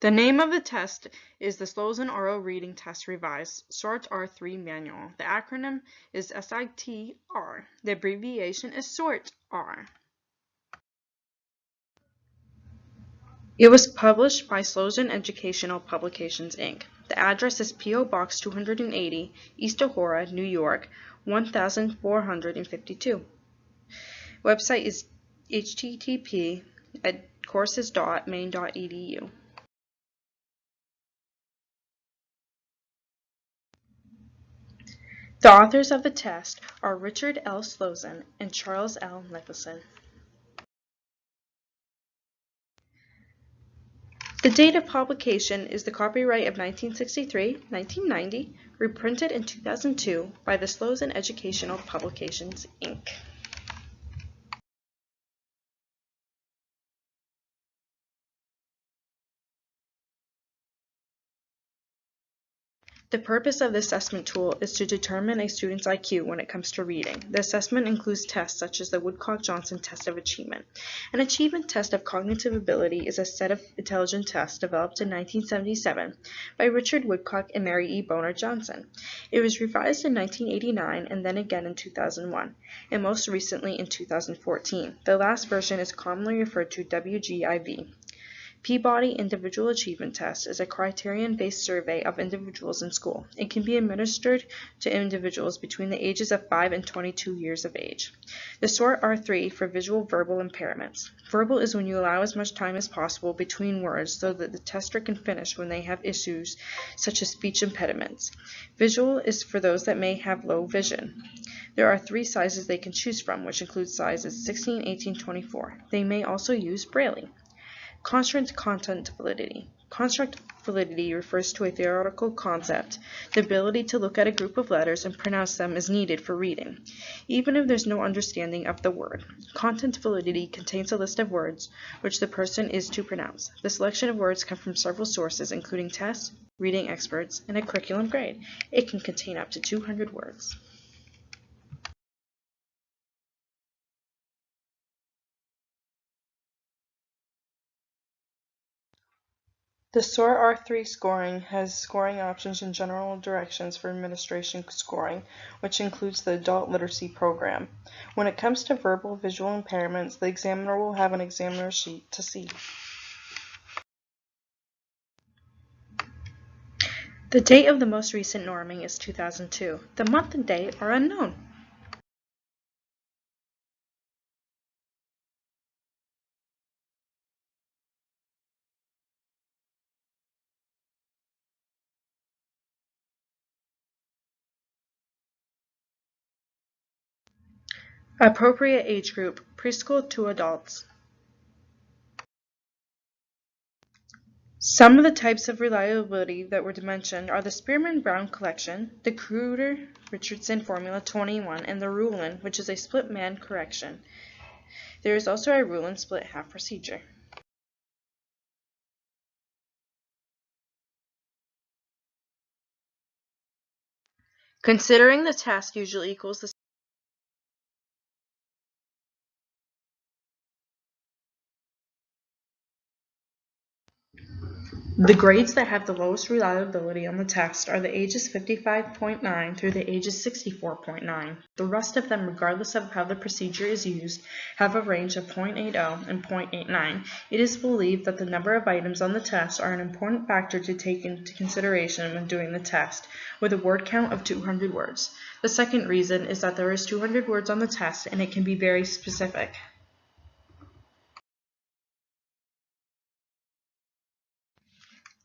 The name of the test is the Sloan Oral Reading Test Revised, SORT R3 Manual. The acronym is SIT-R. The abbreviation is SORT-R. It was published by Sloan Educational Publications, Inc. The address is P.O. Box 280, East Aurora, New York, 1452. Website is http://courses.maine.edu. The authors of the test are Richard L. Sloan and Charles L. Nicholson. The date of publication is the copyright of 1963, 1990, reprinted in 2002 by the Sloan Educational Publications, Inc. The purpose of the assessment tool is to determine a student's IQ when it comes to reading. The assessment includes tests such as the Woodcock-Johnson Test of Achievement. An achievement test of cognitive ability is a set of intelligence tests developed in 1977 by Richard Woodcock and Mary E. Boner Johnson. It was revised in 1989 and then again in 2001, and most recently in 2014. The last version is commonly referred to WGIV. Peabody Individual Achievement Test is a criterion-based survey of individuals in school. It can be administered to individuals between the ages of 5 and 22 years of age. The SORT R3 for visual verbal impairments. Verbal is when you allow as much time as possible between words so that the tester can finish when they have issues such as speech impediments. Visual is for those that may have low vision. There are 3 sizes they can choose from, which include sizes 16, 18, 24. They may also use Braille. Construct content validity. Construct validity refers to a theoretical concept. The ability to look at a group of letters and pronounce them is needed for reading, even if there's no understanding of the word. Content validity contains a list of words which the person is to pronounce. The selection of words come from several sources, including tests, reading experts, and a curriculum grade. It can contain up to 200 words. The SORT R3 scoring has scoring options and general directions for administration scoring, which includes the Adult Literacy Program. When it comes to verbal visual impairments, the examiner will have an examiner sheet to see. The date of the most recent norming is 2002. The month and day are unknown. Appropriate age group, preschool to adults. Some of the types of reliability that were mentioned are the Spearman-Brown collection, the Kruger-Richardson Formula 21, and the Rulin, which is a split-man correction. There is also a Rulin split-half procedure. Considering the test usually equals the grades that have the lowest reliability on the test are the ages 55.9 through the ages 64.9. The rest of them, regardless of how the procedure is used, have a range of 0.80 and 0.89. It is believed that the number of items on the test are an important factor to take into consideration when doing the test, with a word count of 200 words. The second reason is that there is 200 words on the test and it can be very specific.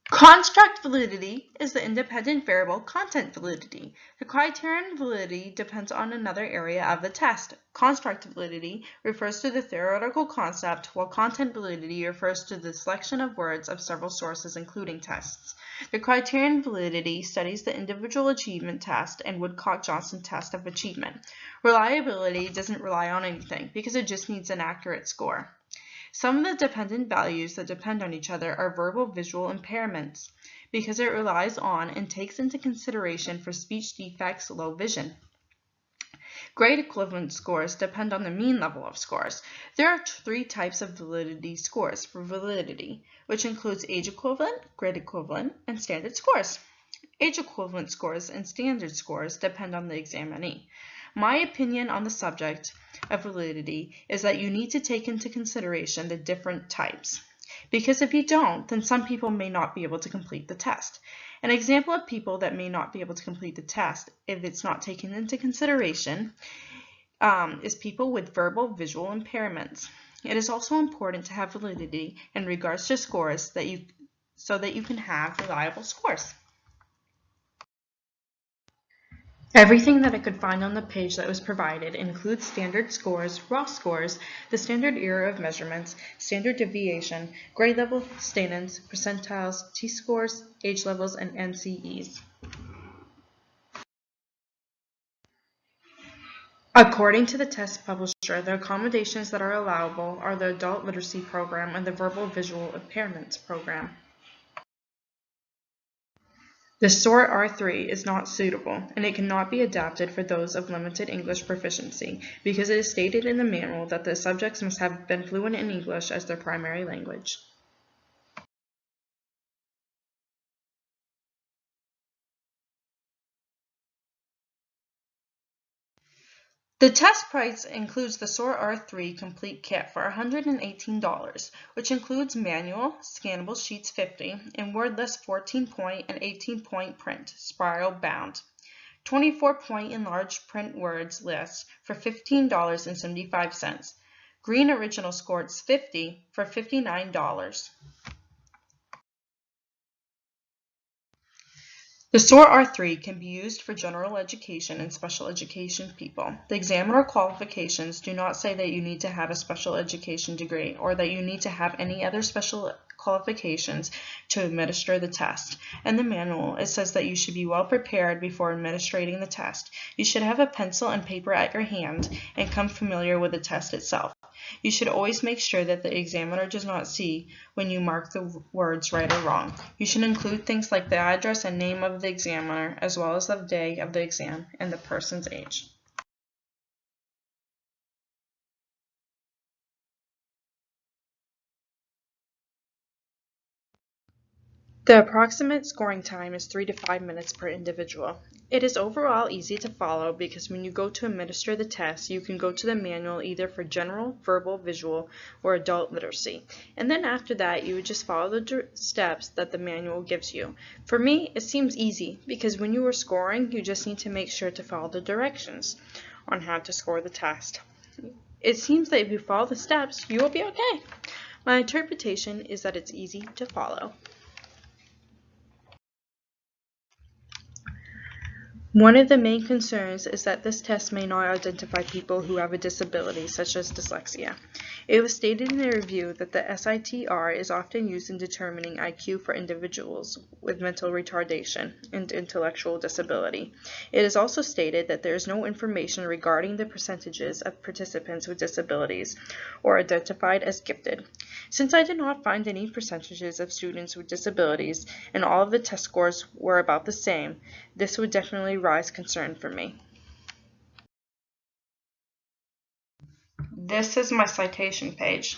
Construct validity is the independent variable content validity. The criterion validity depends on another area of the test. Construct validity refers to the theoretical concept, while content validity refers to the selection of words of several sources, including tests. The criterion validity studies the individual achievement test and Woodcock-Johnson test of achievement. Reliability doesn't rely on anything because it just needs an accurate score. Some of the dependent values that depend on each other are verbal visual impairments, because it relies on and takes into consideration for speech defects low vision. Grade equivalent scores depend on the mean level of scores. There are three types of validity scores for validity, which includes age equivalent, grade equivalent, and standard scores. Age equivalent scores and standard scores depend on the examinee. My opinion on the subject of validity is that you need to take into consideration the different types, because if you don't, then some people may not be able to complete the test. An example of people that may not be able to complete the test, if it's not taken into consideration, is people with verbal visual impairments. It is also important to have validity in regards to scores so that you can have reliable scores. Everything that I could find on the page that was provided includes standard scores, raw scores, the standard error of measurements, standard deviation, grade level standards, percentiles, T-scores, age levels, and NCEs. According to the test publisher, the accommodations that are allowable are the Adult Literacy Program and the Verbal Visual Impairments Program. The SOAR R3 is not suitable, and it cannot be adapted for those of limited English proficiency because it is stated in the manual that the subjects must have been fluent in English as their primary language. The test price includes the SOAR R3 complete kit for $118, which includes manual, scannable sheets 50, and wordless 14-point and 18-point print, spiral bound. 24-point enlarged print words list for $15.75. Green Original Scores 50 for $59. The SOAR R3 can be used for general education and special education people. The examiner qualifications do not say that you need to have a special education degree or that you need to have any other special qualifications to administer the test. In the manual, it says that you should be well prepared before administrating the test. You should have a pencil and paper at your hand and come familiar with the test itself. You should always make sure that the examiner does not see when you mark the words right or wrong. You should include things like the address and name of the examiner, as well as the day of the exam and the person's age. The approximate scoring time is 3 to 5 minutes per individual. It is overall easy to follow because when you go to administer the test, you can go to the manual either for general, verbal, visual, or adult literacy. And then after that, you would just follow the steps that the manual gives you. For me, it seems easy because when you are scoring, you just need to make sure to follow the directions on how to score the test. It seems that if you follow the steps, you will be okay. My interpretation is that it's easy to follow. One of the main concerns is that this test may not identify people who have a disability, such as dyslexia. It was stated in the review that the SITR is often used in determining IQ for individuals with mental retardation and intellectual disability. It is also stated that there is no information regarding the percentages of participants with disabilities or identified as gifted. Since I did not find any percentages of students with disabilities and all of the test scores were about the same, this would definitely raise concern for me. This is my citation page.